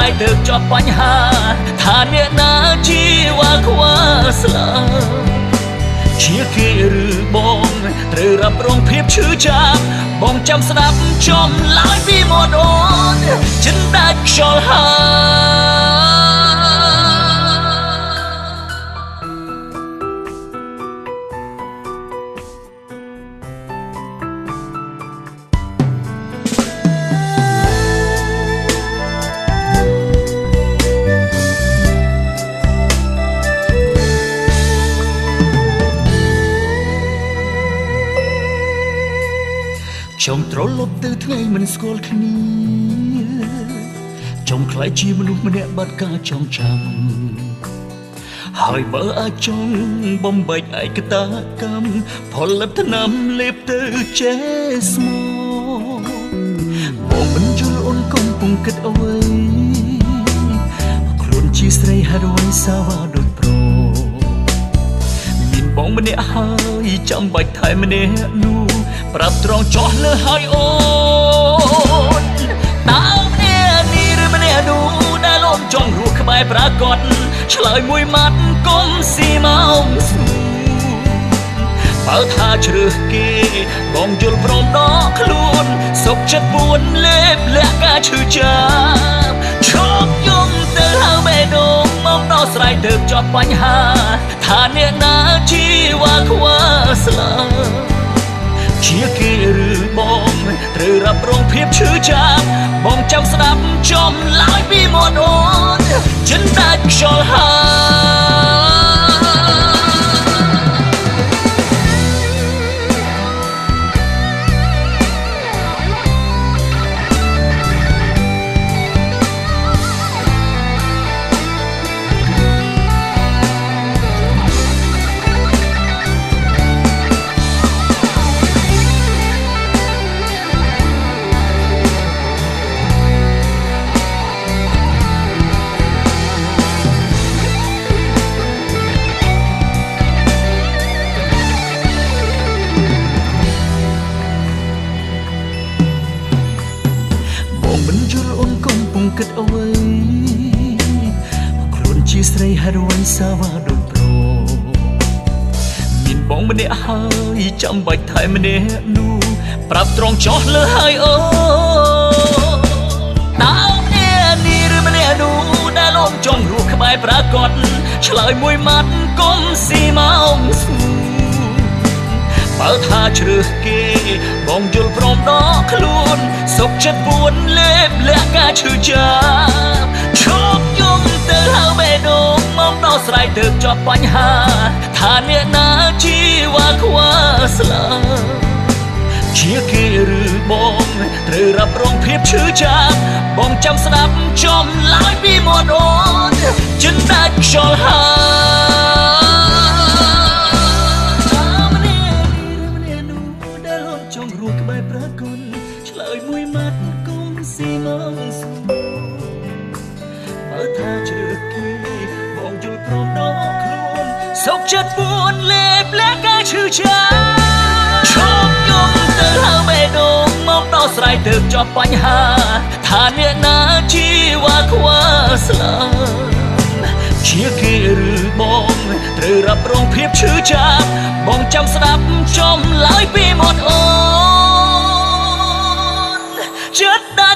យទៅចប់បញ្ហាថាអ្នកណាជីវ៉ាខ្វះស្លាជាគេឬបងត្រូវរ៉ាប់រងភាពឈឺចាប់បងចាំស្ដាប់ចំឡើយពីមាត់អូនចិនដាច់ខ្យល់ចង់ត្រឡប់ទៅថ្ងៃមិនស្គាល់គ្នាចង់ខ្លាចជាមនុស្សម្នាក់បាត់ការចងចាំហើយបើអាចចង់បំបែកឯកតាកម្មផលិតថ្នាំលេបទៅចេស្មោបងមិនយល់អូនកំពុងគិតអ្វីខ្លួនជាស្រីហេតុអ្វីសាវ៉ាដូចប្រូមានបងម្នាក់ហើយចាំបាច់ថែម្នាក់នោះប្រាប់ត្រង់ចោះលើហើយអូនតើម្នាក់នេះឬម្នាក់នោះដែលអូនចង់រស់ក្បែរប្រាកដឆ្លើយមួយម៉ាត់កុំស៊ីមកស្មូបើថាជ្រើសគេបងយល់ព្រមដកខ្លួនសុខចិត្តពួនលេបលាក់ការឈឺចាប់ឈប់យំទៅហៅបេះដូងមកដោះស្រាយទៅចប់បញ្ហាថាអ្នកណាជីវ៉ាខ្វះស្លាជាគេឬបងត្រូវរ៉ាប់រងភាពឈឺចាប់បងចាំស្ដាប់ចំឡើយពីមាត់អូនចិនដាច់ខ្យល់មិនយល់អូនកំពុងគិតអ្វីខ្លួនជាស្រីហេតុអ្វីសាវ៉ាដូចប្រូមានបងម្នាក់ហើយចាំបាច់ថែម្នាក់នោះប្រាប់ត្រង់ចោះលើហើយអូតើម្នាក់នេះឬម្នាក់នោះដែលអូនចង់រស់ក្បែរប្រាកដឆ្លើយមួយម៉ាត់កុំស៊ីមកស្មូបើថាជ្រើសគេបងយល់ព្រមដកខ្លួនសុខចិត្តពួនលេបលាក់ការឈឺចាប់ឈប់យំទៅហៅបេះដូងមកដោះស្រាយទៅចប់បញ្ហាថាអ្នកណាជីវ៉ាខ្វះស្លាជាគេឬបងត្រូវរ៉ាប់រងភាពឈឺចាប់បងចាំស្ដាប់ចំឡើយពីមាត់អូនចិនដាច់ខ្យល់ចង់រស់ក្បែរប្រាកដឆ្លើយមួយម៉ាត់កុំស៊ីមកស្មូបើថាជ្រើសគេបងយល់ព្រមដកខ្លួនសុខចិត្តពួនលេបលាក់ការឈឺចាប់ឈប់យំទៅហៅបេះដូងមកដោះស្រាយទៅចប់បញ្ហាថាអ្នកណាជីវ៉ាខ្វះស្លាជាគេឬបងត្រូវរ៉ាប់រងភាពឈឺចាប់បងចាំស្ដាប់ចំឡើយពីមាត់អូនចិត្ត